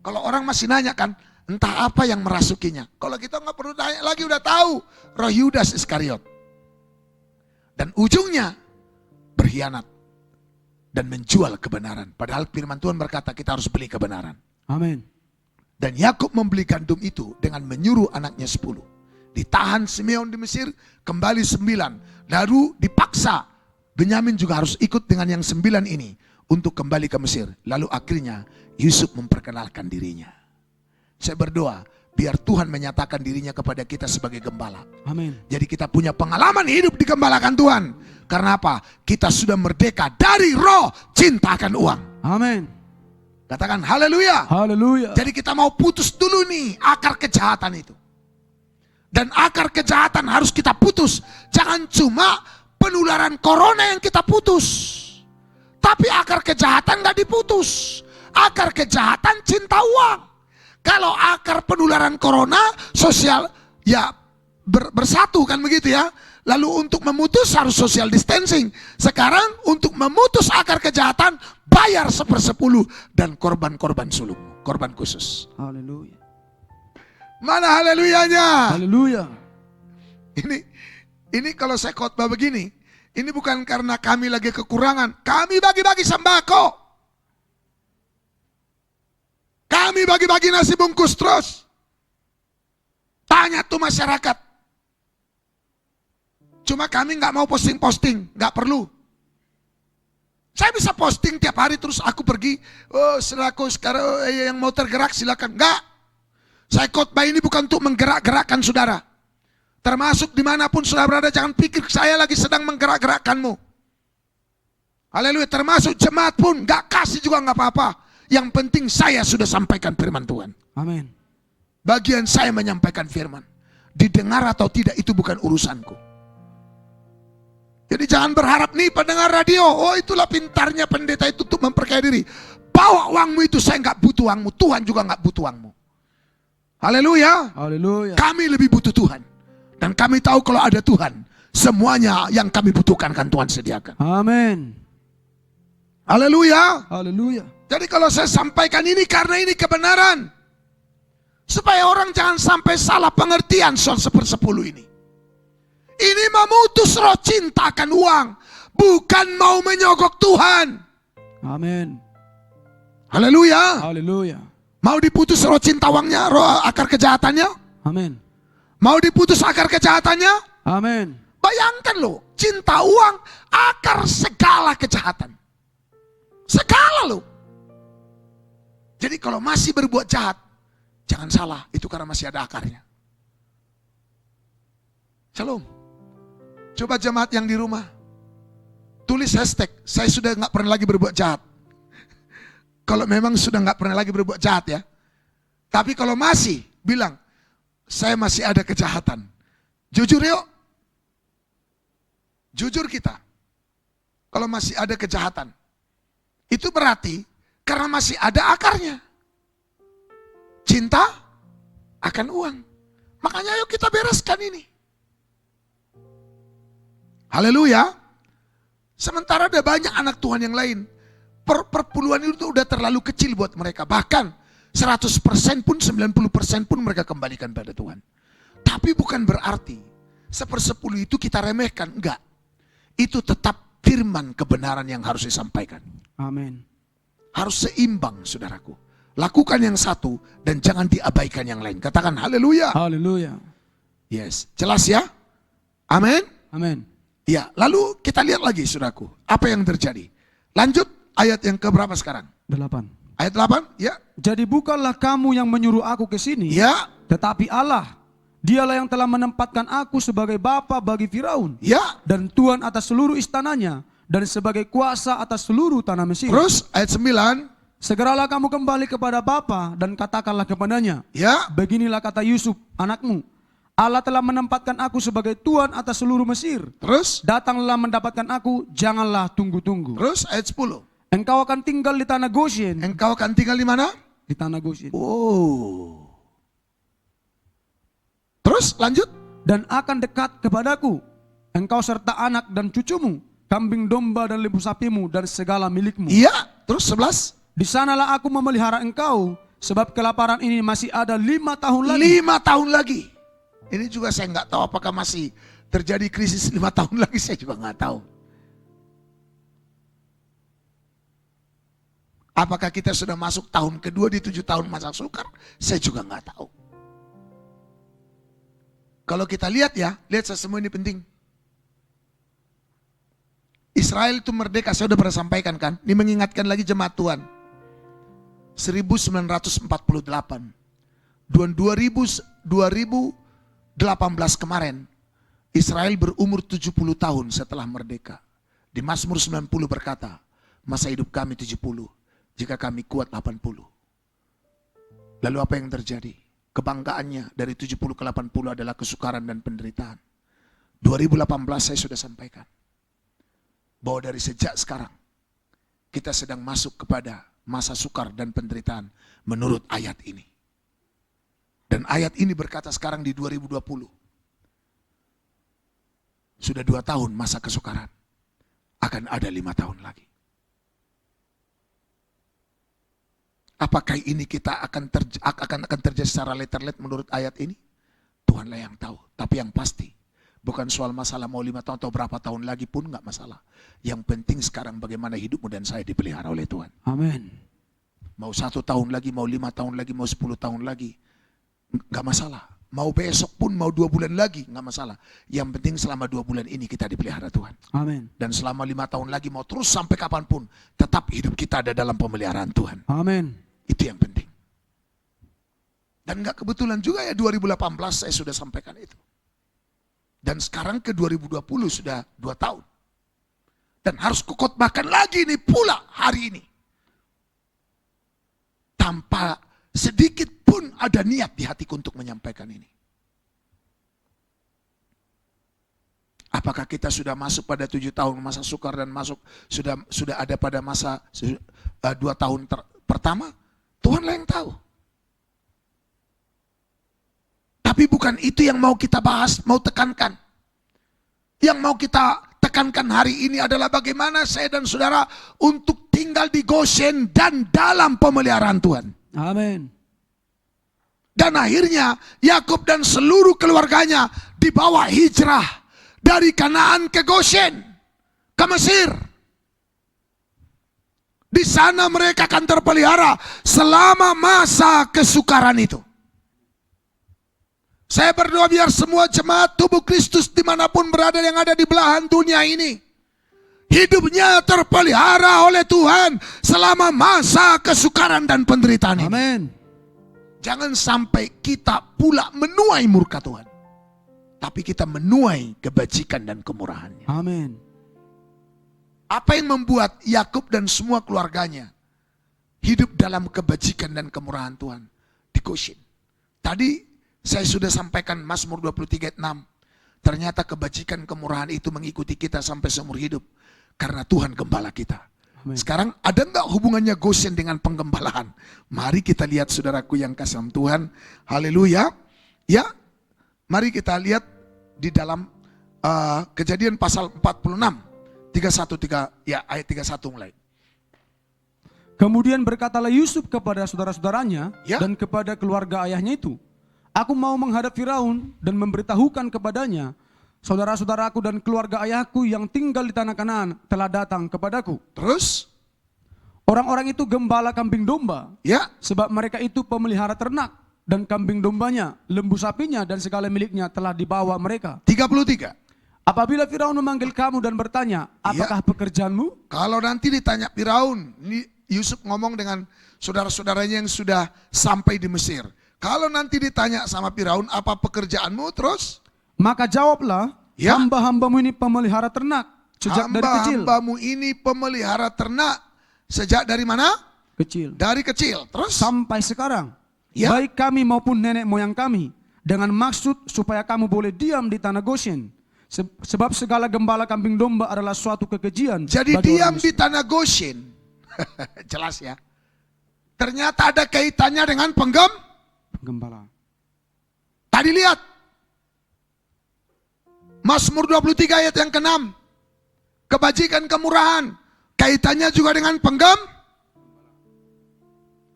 Kalau orang masih nanya kan, entah apa yang merasukinya. Kalau kita nggak perlu tanya lagi, udah tahu roh Yudas Iskariot. Dan ujungnya berkhianat dan menjual kebenaran. Padahal firman Tuhan berkata kita harus beli kebenaran. Amin. Dan Yakub membeli gandum itu dengan menyuruh anaknya 10. Ditahan Simeon di Mesir, kembali 9. Lalu dipaksa Benyamin juga harus ikut dengan yang 9 ini untuk kembali ke Mesir. Lalu akhirnya Yusuf memperkenalkan dirinya. Saya berdoa biar Tuhan menyatakan dirinya kepada kita sebagai gembala. Amin. Jadi kita punya pengalaman hidup digembalakan Tuhan. Karena apa? Kita sudah merdeka dari roh cinta akan uang. Amin. Katakan haleluya. Haleluya. Jadi kita mau putus dulu nih akar kejahatan itu. Dan akar kejahatan harus kita putus. Jangan cuma penularan corona yang kita putus. Tapi akar kejahatan gak diputus. Akar kejahatan cinta uang. Kalau akar penularan corona sosial ya bersatu kan begitu ya. Lalu untuk memutus harus social distancing. Sekarang untuk memutus akar kejahatan bayar 1/10 dan korban-korban sulung, korban khusus. Haleluya. Mana haleluyanya? Haleluya. Ini kalau saya khotbah begini, ini bukan karena kami lagi kekurangan. Kami bagi-bagi sembako. Kami bagi-bagi nasi bungkus terus. Tanya tuh masyarakat. Cuma kami nggak mau posting-posting, nggak perlu. Saya bisa posting tiap hari terus aku pergi. Oh, selaku sekarang yang mau tergerak silakan. Nggak. Saya khotbah ini bukan untuk menggerak-gerakkan saudara. Termasuk dimanapun saudara berada, jangan pikir saya lagi sedang menggerak-gerakkanmu. Haleluya. Termasuk jemaat pun nggak kasih juga nggak apa-apa. Yang penting saya sudah sampaikan firman Tuhan. Amin. Bagian saya menyampaikan firman. Didengar atau tidak itu bukan urusanku. Jadi jangan berharap nih pendengar radio, oh itulah pintarnya pendeta itu untuk memperkaya diri. Bawa uangmu itu, saya nggak butuh uangmu, Tuhan juga nggak butuh uangmu. Haleluya. Haleluya. Kami lebih butuh Tuhan. Dan kami tahu kalau ada Tuhan, semuanya yang kami butuhkan kan Tuhan sediakan. Amin. Haleluya. Haleluya. Jadi kalau saya sampaikan ini karena ini kebenaran. Supaya orang jangan sampai salah pengertian soal 1/10 ini. Ini memutus roh cinta akan uang. Bukan mau menyogok Tuhan. Amin. Haleluya. Haleluya. Mau diputus roh cinta uangnya, roh akar kejahatannya? Amin. Mau diputus akar kejahatannya? Amin. Bayangkan loh, cinta uang akar segala kejahatan. Segala loh. Jadi kalau masih berbuat jahat, jangan salah, itu karena masih ada akarnya. Shalom. Coba jemaat yang di rumah, tulis hashtag, saya sudah gak pernah lagi berbuat jahat. Kalau memang sudah gak pernah lagi berbuat jahat ya. Tapi kalau masih, bilang, saya masih ada kejahatan. Jujur yuk. Jujur kita. Kalau masih ada kejahatan. Itu berarti karena masih ada akarnya. Cinta akan uang. Makanya yuk kita bereskan ini. Haleluya. Sementara ada banyak anak Tuhan yang lain. Perpuluhan itu udah terlalu kecil buat mereka. Bahkan 100% pun, 90% pun mereka kembalikan pada Tuhan. Tapi bukan berarti 1/10 itu kita remehkan, enggak. Itu tetap firman kebenaran yang harus disampaikan. Amin. Harus seimbang, saudaraku. Lakukan yang satu dan jangan diabaikan yang lain. Katakan haleluya. Haleluya. Yes, jelas ya? Amin. Amin. Ya, lalu kita lihat lagi, saudaraku, apa yang terjadi. Lanjut ayat yang keberapa sekarang? 8. Ayat 8, ya. Jadi bukanlah kamu yang menyuruh aku ke sini, Ya, tetapi Allah. Dialah yang telah menempatkan aku sebagai bapa bagi Firaun ya. dan tuan atas seluruh istananya dan sebagai kuasa atas seluruh tanah Mesir. Terus ayat 9, Segeralah kamu kembali kepada bapa dan katakanlah kepadanya, ya. beginilah kata Yusuf anakmu, Allah telah menempatkan aku sebagai tuan atas seluruh Mesir. Terus, Datanglah mendapatkan aku, janganlah tunggu-tunggu. terus ayat 10. Engkau akan tinggal di tanah Goshen. Engkau akan tinggal di mana? Di tanah Goshen. Oh. Terus lanjut. Dan akan dekat kepadaku, engkau serta anak dan cucumu, kambing domba dan lembu sapimu dan segala milikmu. Iya, terus 11. Di sanalah aku memelihara engkau, sebab kelaparan ini masih ada 5 tahun lagi. 5 tahun lagi. Ini juga saya nggak tahu apakah masih terjadi krisis 5 tahun lagi, saya juga nggak tahu. Apakah kita sudah masuk tahun kedua di 7 tahun masa sukar? Saya juga nggak tahu. Kalau kita lihat ya, lihat semua ini penting. Israel itu merdeka, saya sudah pernah sampaikan kan. Ini mengingatkan lagi jemaat Tuhan. 1948. 2018 kemarin, Israel berumur 70 tahun setelah merdeka. Di Mazmur 90 berkata, masa hidup kami 70, jika kami kuat 80. Lalu apa yang terjadi? Kebanggaannya dari 70 ke 80 adalah kesukaran dan penderitaan. 2018 saya sudah sampaikan bahwa dari sejak sekarang kita sedang masuk kepada masa sukar dan penderitaan menurut ayat ini. Dan ayat ini berkata sekarang di 2020 sudah 2 tahun masa kesukaran, akan ada 5 tahun lagi. Apakah ini kita akan terjadi secara letterlet menurut ayat ini? Tuhanlah yang tahu. Tapi yang pasti, bukan soal masalah mau 5 tahun atau berapa tahun lagi pun nggak masalah. Yang penting sekarang bagaimana hidupmu dan saya dipelihara oleh Tuhan. Amin. Mau 1 tahun lagi, mau 5 tahun lagi, mau 10 tahun lagi, nggak masalah. Mau besok pun, mau 2 bulan lagi, nggak masalah. Yang penting selama 2 bulan ini kita dipelihara Tuhan. Amin. Dan selama 5 tahun lagi, mau terus sampai kapanpun, tetap hidup kita ada dalam pemeliharaan Tuhan. Amin. Itu yang penting. Dan nggak kebetulan juga ya 2018 saya sudah sampaikan itu. Dan sekarang ke 2020 sudah 2 tahun. Dan harus kukotbahkan lagi ini pula hari ini. Tanpa sedikit pun ada niat di hatiku untuk menyampaikan ini. Apakah kita sudah masuk pada 7 tahun masa sukar dan masuk sudah ada pada masa 2 tahun pertama? Tuhanlah yang tahu. Tapi bukan itu yang mau kita bahas, mau tekankan. Yang mau kita tekankan hari ini adalah bagaimana saya dan saudara untuk tinggal di Goshen dan dalam pemeliharaan Tuhan. Amin. Dan akhirnya Yakub dan seluruh keluarganya dibawa hijrah dari Kanaan ke Goshen, ke Mesir. Di sana mereka akan terpelihara selama masa kesukaran itu. Saya berdoa biar semua jemaat tubuh Kristus dimanapun berada yang ada di belahan dunia ini, hidupnya terpelihara oleh Tuhan selama masa kesukaran dan penderitaan ini. Amin. Jangan sampai kita pula menuai murka Tuhan, tapi kita menuai kebajikan dan kemurahannya. Amin. Apa yang membuat Yakub dan semua keluarganya hidup dalam kebajikan dan kemurahan Tuhan di Goshen? Tadi saya sudah sampaikan Mazmur 23 ayat 6. Ternyata kebajikan kemurahan itu mengikuti kita sampai seumur hidup karena Tuhan gembala kita. Amin. Sekarang ada enggak hubungannya Goshen dengan penggembalaan? Mari kita lihat saudaraku yang kasih Tuhan. Haleluya. Ya, mari kita lihat di dalam Kejadian pasal 46. 31 ayat 31 mulai. Kemudian berkatalah Yusuf kepada saudara-saudaranya Ya. dan kepada keluarga ayahnya itu, aku mau menghadap Firaun dan memberitahukan kepadanya, saudara-saudaraku dan keluarga ayahku yang tinggal di tanah Kanaan telah datang kepadaku. Terus? Orang-orang itu gembala kambing domba, Ya. sebab mereka itu pemelihara ternak, dan kambing dombanya, lembu sapinya dan segala miliknya telah dibawa mereka. 33. Apabila Firaun memanggil kamu dan bertanya, apakah pekerjaanmu? Kalau nanti ditanya Firaun, ini Yusuf ngomong dengan saudara-saudaranya yang sudah sampai di Mesir. Kalau nanti ditanya sama Firaun, apa pekerjaanmu? Terus? Maka jawablah, Ya. hamba-hambamu ini pemelihara ternak sejak dari kecil. Hamba-hambamu ini pemelihara ternak. Sejak dari mana? Kecil. Dari kecil. Terus? Sampai sekarang. Ya. Baik kami maupun nenek moyang kami. Dengan maksud supaya kamu boleh diam di tanah Goshen. Sebab segala gembala kambing domba adalah suatu kekejian. Jadi bagi diam orang di tanah Goshen. Jelas ya. Ternyata ada kaitannya dengan penggembala. Tadi lihat. Mazmur 23 ayat yang ke-6. Kebajikan kemurahan. Kaitannya juga dengan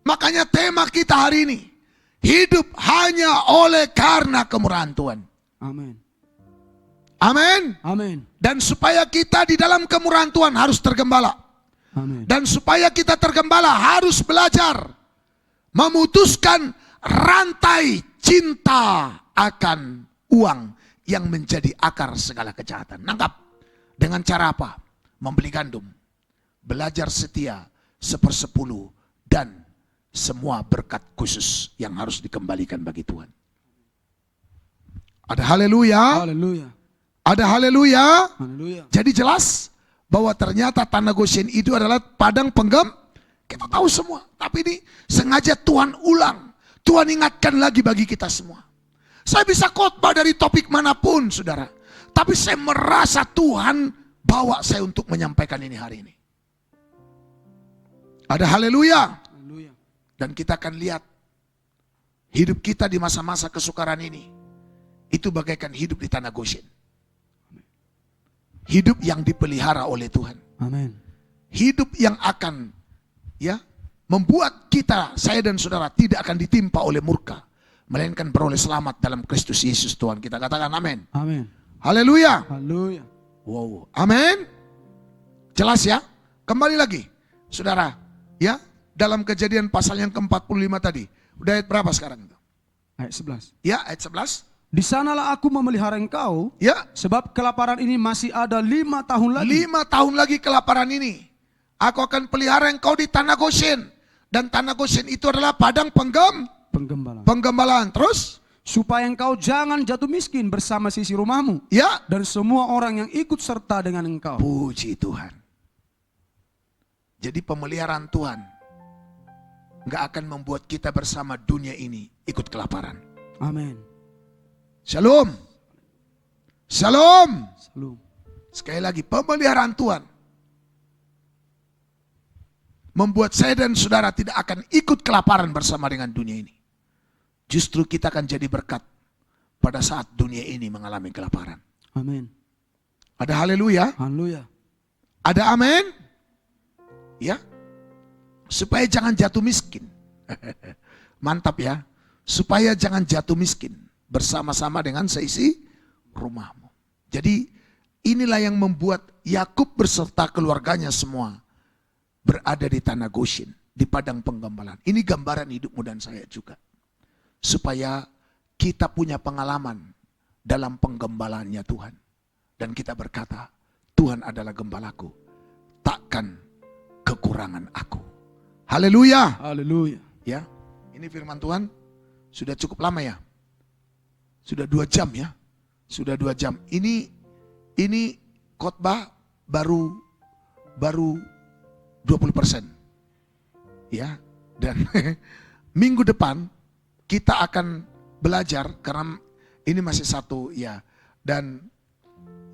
Makanya tema kita hari ini. Hidup hanya oleh karena kemurahan Tuhan. Amin. Amin. Amin. Dan supaya kita di dalam kemurahan Tuhan harus tergembala. Amin. Dan supaya kita tergembala harus belajar memutuskan rantai cinta akan uang yang menjadi akar segala kejahatan. Nangkap. Dengan cara apa? Membeli gandum. Belajar setia 1/10 dan semua berkat khusus yang harus dikembalikan bagi Tuhan. Ada haleluya. Haleluya. Ada haleluya. Haleluya. Jadi jelas bahwa ternyata tanah Goshen itu adalah padang kita tahu semua. Tapi ini sengaja Tuhan ulang. Tuhan ingatkan lagi bagi kita semua. Saya bisa khotbah dari topik manapun, saudara. Tapi saya merasa Tuhan bawa saya untuk menyampaikan ini hari ini. Ada haleluya. Haleluya. Dan kita akan lihat hidup kita di masa-masa kesukaran ini. Itu bagaikan hidup di tanah Goshen. Hidup yang dipelihara oleh Tuhan. Amin. Hidup yang akan membuat kita, saya dan saudara tidak akan ditimpa oleh murka, melainkan beroleh selamat dalam Kristus Yesus Tuhan kita. Katakan amin. Amin. Haleluya. Haleluya. Wow. Amin. Jelas ya. Kembali lagi saudara, ya, dalam Kejadian pasal yang ke-45 tadi. Udah ayat berapa sekarang itu? Ayat 11. Ya, ayat 11. Di sanalah aku memelihara engkau, Ya, sebab kelaparan ini masih ada 5 tahun lagi. 5 tahun lagi kelaparan ini. Aku akan pelihara engkau di tanah Goshen. Dan tanah Goshen itu adalah padang Penggembala. penggembalaan. Terus? Supaya engkau jangan jatuh miskin bersama sisi rumahmu. Ya. Dan semua orang yang ikut serta dengan engkau. Puji Tuhan. Jadi pemeliharaan Tuhan nggak akan membuat kita bersama dunia ini ikut kelaparan. Amin. Shalom. Shalom. Salam. Sekali lagi, pemeliharaan Tuhan membuat saya dan saudara tidak akan ikut kelaparan bersama dengan dunia ini. Justru kita akan jadi berkat pada saat dunia ini mengalami kelaparan. Amin. Ada haleluya? Haleluya. Ada amin? Ya. Supaya jangan jatuh miskin. Mantap ya. Supaya jangan jatuh miskin bersama-sama dengan seisi rumahmu. Jadi inilah yang membuat Yakub beserta keluarganya semua berada di tanah Goshen, di padang penggembalaan. Ini gambaran hidupmu dan saya juga. Supaya kita punya pengalaman dalam penggembalaannya Tuhan. Dan kita berkata, Tuhan adalah gembalaku, takkan kekurangan aku. Haleluya. Haleluya. Ya, ini firman Tuhan sudah cukup lama ya. Sudah 2 jam ya. Sudah 2 jam. Ini khotbah baru 20%. Ya, dan minggu depan kita akan belajar karena ini masih 1 ya. Dan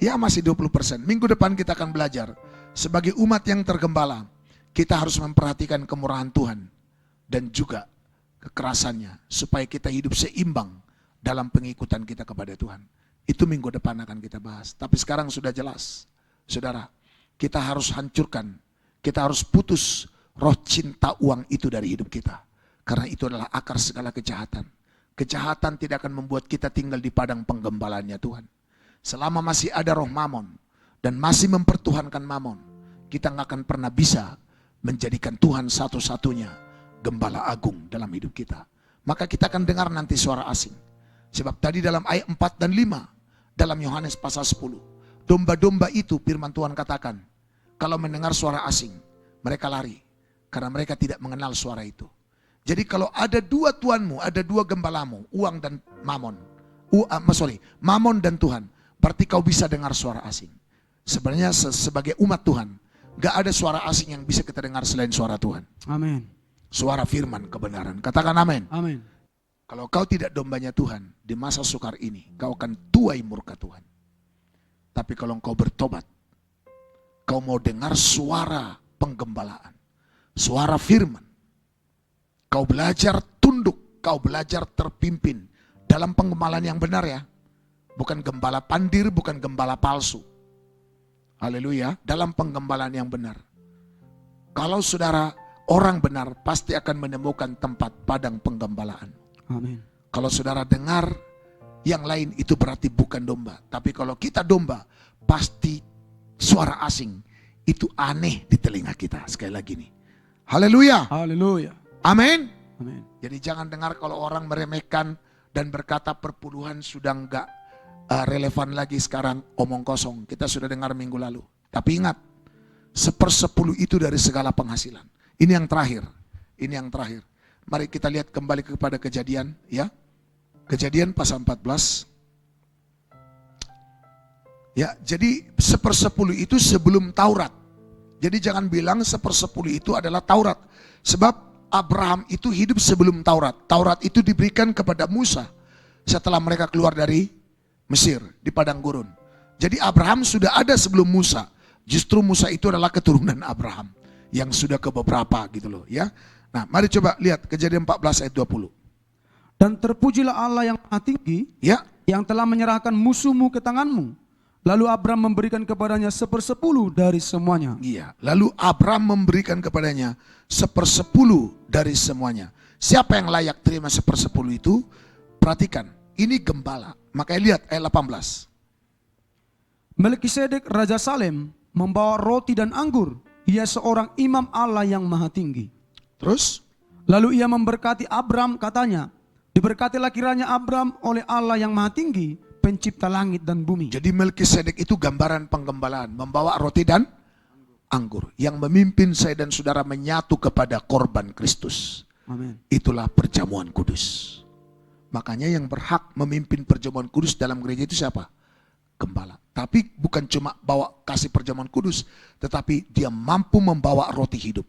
ya masih 20%. Minggu depan kita akan belajar sebagai umat yang tergembala. Kita harus memperhatikan kemurahan Tuhan dan juga kekerasannya supaya kita hidup seimbang dalam pengikutan kita kepada Tuhan. Itu minggu depan akan kita bahas. Tapi sekarang sudah jelas, saudara, kita harus hancurkan, kita harus putus roh cinta uang itu dari hidup kita. Karena itu adalah akar segala kejahatan. Kejahatan tidak akan membuat kita tinggal di padang penggembalaannya Tuhan. Selama masih ada roh mamon dan masih mempertuhankan mamon, kita nggak akan pernah bisa menjadikan Tuhan satu-satunya gembala agung dalam hidup kita. Maka kita akan dengar nanti suara asing. Sebab tadi dalam ayat 4 dan 5 dalam Yohanes pasal 10, domba-domba itu firman Tuhan katakan, kalau mendengar suara asing, mereka lari karena mereka tidak mengenal suara itu. Jadi kalau ada dua tuanmu, ada dua gembalamu, uang dan mamon. Mamon dan Tuhan. Berarti kau bisa dengar suara asing. Sebenarnya sebagai umat Tuhan, gak ada suara asing yang bisa kita dengar selain suara Tuhan. Amin. Suara firman kebenaran. Katakan amin. Amin. Kalau kau tidak dombanya Tuhan, di masa sukar ini, kau akan tuai murka Tuhan. Tapi kalau kau bertobat, kau mau dengar suara penggembalaan, suara firman, kau belajar tunduk, kau belajar terpimpin dalam penggembalaan yang benar ya. Bukan gembala pandir, bukan gembala palsu. Haleluya, dalam penggembalaan yang benar. Kalau saudara orang benar, pasti akan menemukan tempat padang penggembalaan. Amin. Kalau saudara dengar yang lain, itu berarti bukan domba. Tapi kalau kita domba, pasti suara asing itu aneh di telinga kita. Sekali lagi nih. Haleluya. Haleluya. Amin. Amin. Jadi jangan dengar kalau orang meremehkan dan berkata perpuluhan sudah enggak relevan lagi sekarang, omong kosong. Kita sudah dengar minggu lalu. Tapi ingat, 1/10 itu dari segala penghasilan. Ini yang terakhir. Ini yang terakhir. Mari kita lihat kembali kepada Kejadian, ya. Kejadian pasal 14. Ya, jadi 1/10 itu sebelum Taurat. Jadi jangan bilang 1/10 itu adalah Taurat. Sebab Abraham itu hidup sebelum Taurat. Taurat itu diberikan kepada Musa setelah mereka keluar dari Mesir di padang gurun. Jadi Abraham sudah ada sebelum Musa. Justru Musa itu adalah keturunan Abraham yang sudah ke beberapa gitu loh ya. Nah, mari coba lihat Kejadian 14 ayat 20. Dan terpujilah Allah yang maha tinggi, Ya, yang telah menyerahkan musuhmu ke tanganmu. Lalu Abraham memberikan kepadanya 1/10 dari semuanya. iya. Lalu Abraham memberikan kepadanya 1/10 dari semuanya. Siapa yang layak terima 1/10 itu? Perhatikan, ini gembala. Makanya lihat ayat 18. Melkisedek Raja Salem membawa roti dan anggur. Ia seorang imam Allah yang maha tinggi. Terus, Lalu ia memberkati Abraham, katanya, diberkatilah kiranya Abraham oleh Allah yang maha tinggi, pencipta langit dan bumi. jadi Melkisedek itu gambaran penggembalaan, membawa roti dan anggur yang memimpin saya dan saudara menyatu kepada korban Kristus. Amin. Itulah perjamuan kudus. Makanya yang berhak memimpin perjamuan kudus dalam gereja itu siapa? Gembala. Tapi bukan cuma bawa kasih perjamuan kudus, tetapi dia mampu membawa roti hidup.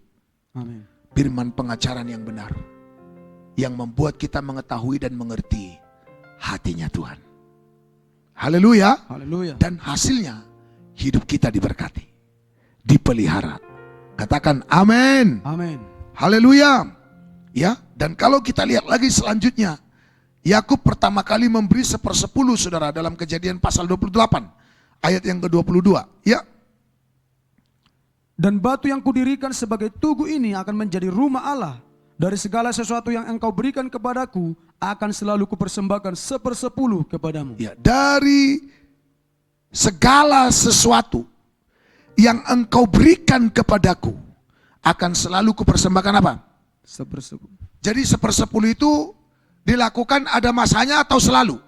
Amin. Firman pengajaran yang benar, yang membuat kita mengetahui dan mengerti hatinya Tuhan. Haleluya. Haleluya. Dan hasilnya hidup kita diberkati, dipelihara. Katakan amin. Amin. Haleluya. Ya, dan kalau kita lihat lagi selanjutnya, Yakub pertama kali memberi 1/10 saudara dalam Kejadian pasal 28 ayat yang ke-22. Ya. Dan batu yang kudirikan sebagai tugu ini akan menjadi rumah Allah. Dari segala sesuatu yang engkau berikan kepadaku, akan selalu kupersembahkan 1/10 kepadamu. Ya, dari segala sesuatu yang engkau berikan kepadaku, akan selalu kupersembahkan apa? 1/10. Jadi 1/10 itu dilakukan ada masanya atau selalu?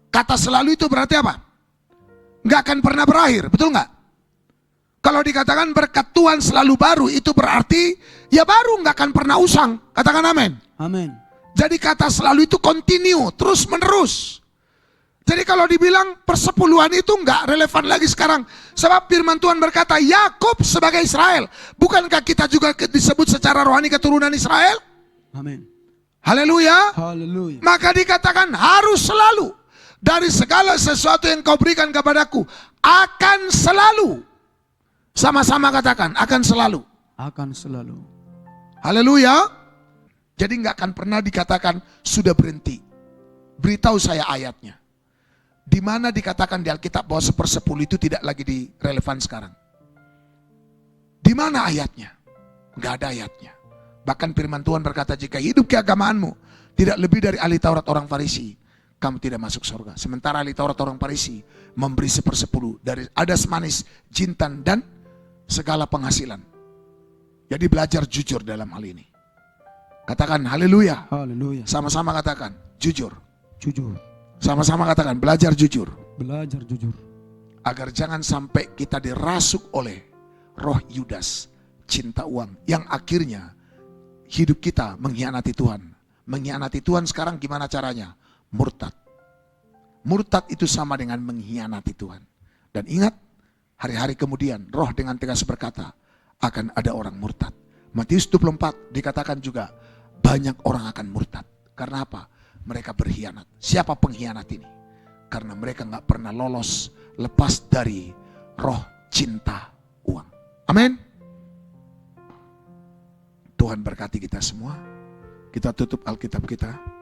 Kata selalu itu berarti apa? Nggak akan pernah berakhir, betul nggak? Kalau dikatakan berkat Tuhan selalu baru, itu berarti ya baru, nggak akan pernah usang. Katakan amin. Amin. Jadi kata selalu itu continue, terus menerus. Jadi kalau dibilang persepuluhan itu nggak relevan lagi sekarang. Sebab firman Tuhan berkata, Yakub sebagai Israel. Bukankah kita juga disebut secara rohani keturunan Israel? Amin. Haleluya. Haleluya. Maka dikatakan harus selalu. Dari segala sesuatu yang kau berikan kepadaku, akan selalu. Sama-sama katakan, akan selalu. Akan selalu. Haleluya. Jadi nggak akan pernah dikatakan sudah berhenti. Beritahu saya ayatnya. Di mana dikatakan di Alkitab bahwa 1/10 itu tidak lagi relevan sekarang. Di mana ayatnya? Nggak ada ayatnya. Bahkan firman Tuhan berkata, jika hidup keagamaanmu tidak lebih dari ahli Taurat orang Farisi, kamu tidak masuk surga. Sementara ahli Taurat orang Farisi memberi 1/10 dari adas manis, jintan, dan segala penghasilan. Jadi belajar jujur dalam hal ini. Katakan haleluya. Haleluya. Sama-sama katakan jujur. Jujur. Sama-sama katakan belajar jujur. Belajar jujur. Agar jangan sampai kita dirasuk oleh roh Yudas, cinta uang, yang akhirnya hidup kita mengkhianati Tuhan. Mengkhianati Tuhan sekarang gimana caranya? Murtad. Murtad itu sama dengan mengkhianati Tuhan. Dan ingat, hari-hari kemudian roh dengan tegas berkata, akan ada orang murtad. Matius 24 dikatakan juga, banyak orang akan murtad. Karena apa? Mereka berkhianat. Siapa pengkhianat ini? Karena mereka gak pernah lolos lepas dari roh cinta uang. Amin. Tuhan berkati kita semua. Kita tutup Alkitab kita.